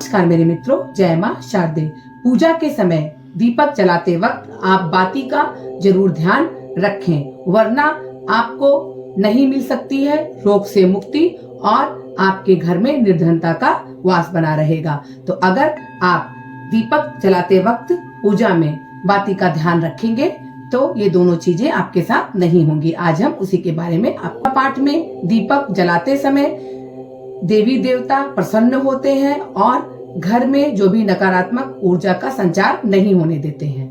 नमस्कार मेरे मित्रों, जय मां शारदे। पूजा के समय दीपक जलाते वक्त आप बाती का जरूर ध्यान रखें, वरना आपको नहीं मिल सकती है रोग से मुक्ति और आपके घर में निर्धनता का वास बना रहेगा। तो अगर आप दीपक जलाते वक्त पूजा में बाती का ध्यान रखेंगे तो ये दोनों चीजें आपके साथ नहीं होंगी। आज हम उसी के बारे में आपका पाठ में दीपक जलाते समय देवी देवता प्रसन्न होते हैं और घर में जो भी नकारात्मक ऊर्जा का संचार नहीं होने देते हैं।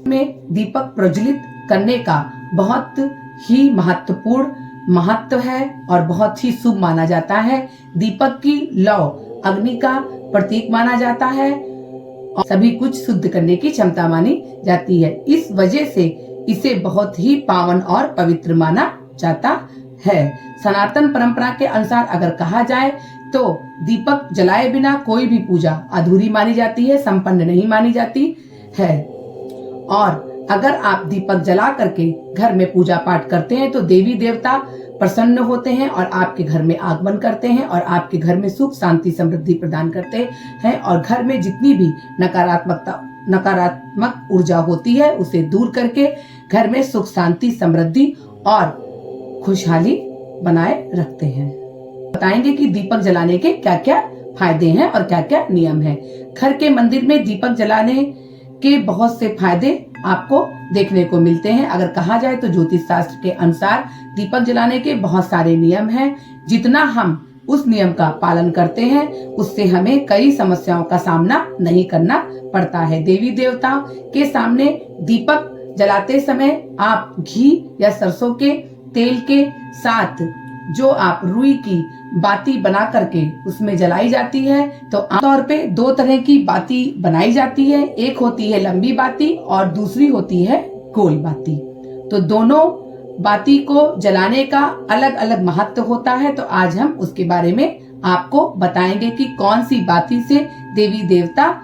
में दीपक प्रज्वलित करने का बहुत ही महत्वपूर्ण महत्व है और बहुत ही शुभ माना जाता है। दीपक की लौ अग्नि का प्रतीक माना जाता है और सभी कुछ शुद्ध करने की क्षमता मानी जाती है। इस वजह से इसे बहुत ही पावन और पवित्र माना जाता है। सनातन परंपरा के अनुसार अगर कहा जाए तो दीपक जलाए बिना कोई भी पूजा अधूरी मानी जाती है, संपन्न नहीं मानी जाती है। और अगर आप दीपक जला करके घर में पूजा पाठ करते हैं तो देवी देवता प्रसन्न होते हैं और आपके घर में आगमन करते हैं और आपके घर में सुख शांति समृद्धि प्रदान करते हैं और घर में जितनी भी नकारात्मक ऊर्जा होती है उसे दूर करके घर में सुख शांति समृद्धि और खुशहाली बनाए रखते हैं। बताएंगे कि दीपक जलाने के क्या क्या फायदे हैं और क्या क्या नियम हैं। घर के मंदिर में दीपक जलाने के बहुत से फायदे आपको देखने को मिलते हैं। अगर कहा जाए तो ज्योतिष शास्त्र के अनुसार दीपक जलाने के बहुत सारे नियम हैं। जितना हम उस नियम का पालन करते हैं उससे हमें कई समस्याओं का सामना नहीं करना पड़ता है। देवी देवता के सामने दीपक जलाते समय आप घी या सरसों के तेल के साथ जो आप रुई की बाती बना करके उसमें जलाई जाती है, तो आमतौर पे दो तरह की बाती बनाई जाती है। एक होती है लंबी बाती और दूसरी होती है गोल बाती। तो दोनों बाती को जलाने का अलग अलग महत्व होता है। तो आज हम उसके बारे में आपको बताएंगे कि कौन सी बाती से देवी देवता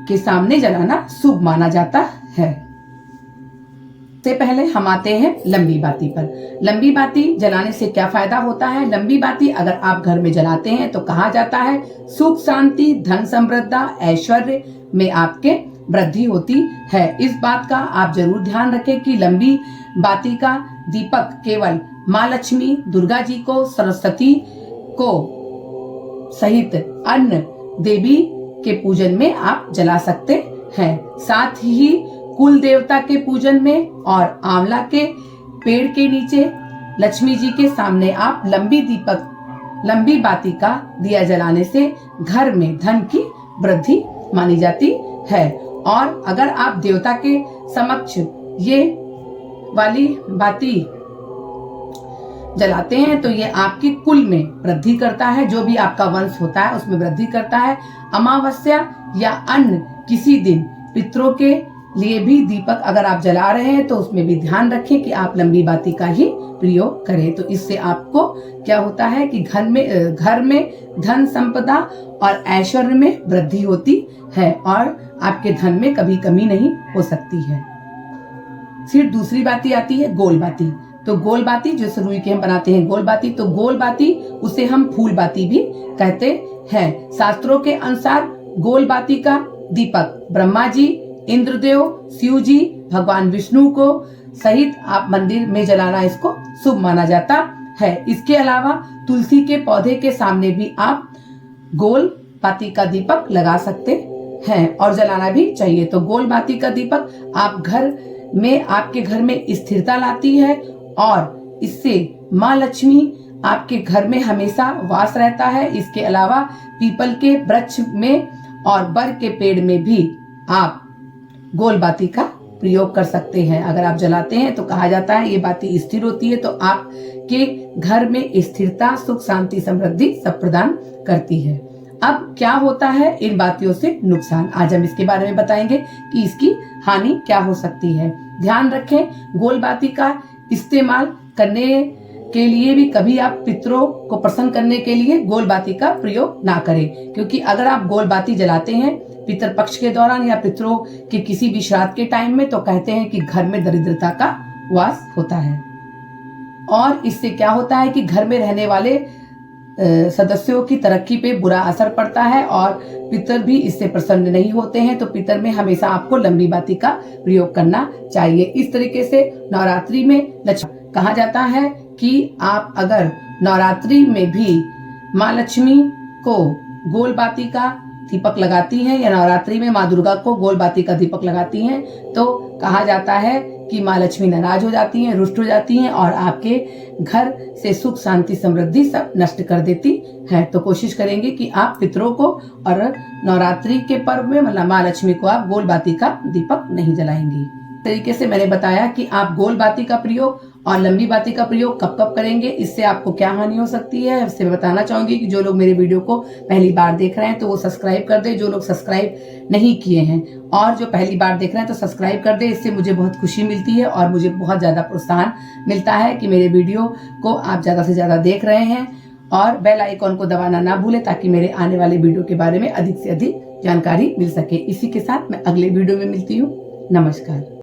के सामने जलाना शुभ माना जाता है। से पहले हम आते हैं लंबी बाती पर। लंबी बाती जलाने से क्या फायदा होता है? लंबी बाती अगर आप घर में जलाते हैं तो कहा जाता है सुख शांति धन समृद्धि ऐश्वर्य में आपके वृद्धि होती है। इस बात का आप जरूर ध्यान रखें कि लंबी बाती का दीपक केवल माँ लक्ष्मी, दुर्गा जी को, सरस्वती को सहित अन्य देवी के पूजन में आप जला सकते हैं। साथ ही कुल देवता के पूजन में और आंवला के पेड़ के नीचे लक्ष्मी जी के सामने आप लंबी बाती का दिया जलाने से घर में धन की वृद्धि मानी जाती है। और अगर आप देवता के समक्ष ये वाली बाती जलाते हैं तो ये आपकी कुल में वृद्धि करता है, जो भी आपका वंश होता है उसमें वृद्धि करता है। अमावस्या या अन्य किसी दिन पितरों के लिए भी दीपक अगर आप जला रहे हैं तो उसमें भी ध्यान रखें कि आप लंबी बाती का ही प्रयोग करें। तो इससे आपको क्या होता है कि घर में धन संपदा और ऐश्वर्य में वृद्धि होती है और आपके धन में कभी कमी नहीं हो सकती है। फिर दूसरी बाती आती है गोल बाती। तो गोल बाती जो रुई के हम बनाते हैं गोल बाती, तो गोल बाती उसे हम फूल बाती भी कहते हैं। शास्त्रों के अनुसार गोल बाती का दीपक ब्रह्मा जी, इंद्रदेव, शिव जी, भगवान विष्णु को सहित आप मंदिर में जलाना इसको शुभ माना जाता है। इसके अलावा तुलसी के पौधे के सामने भी आप गोल बाती का दीपक लगा सकते हैं और जलाना भी चाहिए। तो गोल बाती का दीपक आपके घर में स्थिरता लाती है और इससे माँ लक्ष्मी आपके घर में हमेशा वास रहता है। इसके अलावा पीपल के वृक्ष में और बर के पेड़ में भी आप गोल बाती का प्रयोग कर सकते हैं। अगर आप जलाते हैं तो कहा जाता है ये बाती स्थिर होती है, तो आपके घर में स्थिरता सुख शांति समृद्धि सब प्रदान करती है। अब क्या होता है इन बातियों से नुकसान, आज हम इसके बारे में बताएंगे कि इसकी हानि क्या हो सकती है। ध्यान रखें गोल बाती का इस्तेमाल करने के लिए भी कभी आप पितरों को प्रसन्न करने के लिए गोल बाती का प्रयोग ना करें, क्योंकि अगर आप गोल बाती जलाते हैं पितर पक्ष के दौरान या पितरों के किसी भी श्राद्ध के टाइम में तो कहते हैं कि घर में दरिद्रता का वास होता है और इससे क्या होता है कि घर में रहने वाले सदस्यों की तरक्की पे बुरा असर पड़ता है और पितर भी इससे प्रसन्न नहीं होते हैं। तो पितर में हमेशा आपको लंबी बाती का प्रयोग करना चाहिए। इस तरीके से नवरात्रि में लक्ष्मी कहा जाता है कि आप अगर नवरात्रि में भी माँ लक्ष्मी को गोल बाती का दीपक लगाती हैं या नवरात्रि में माँ दुर्गा को गोल बाती का दीपक लगाती हैं तो कहा जाता है कि माँ लक्ष्मी नाराज हो जाती हैं, रुष्ट हो जाती हैं और आपके घर से सुख शांति समृद्धि सब नष्ट कर देती है। तो कोशिश करेंगे कि आप पितरों को और नवरात्रि के पर्व में मतलब माँ लक्ष्मी को आप गोल बाती का दीपक नहीं जलाएंगी। तरीके से मैंने बताया कि आप गोल बाती का प्रयोग और लंबी बाती का प्रयोग कब कब करेंगे, इससे आपको क्या हानि हो सकती है, इससे मैं बताना चाहूंगी कि जो लोग मेरे वीडियो को पहली बार देख रहे हैं तो वो सब्सक्राइब कर दे, जो लोग सब्सक्राइब नहीं किए हैं और जो पहली बार देख रहे हैं तो सब्सक्राइब कर दे। इससे मुझे बहुत खुशी मिलती है और मुझे बहुत ज्यादा प्रोत्साहन मिलता है कि मेरे वीडियो को आप ज्यादा से ज्यादा देख रहे हैं और बेल आइकॉन को दबाना ना भूलें ताकि मेरे आने वाले वीडियो के बारे में अधिक से अधिक जानकारी मिल सके। इसी के साथ मैं अगले वीडियो में मिलती हूँ। नमस्कार।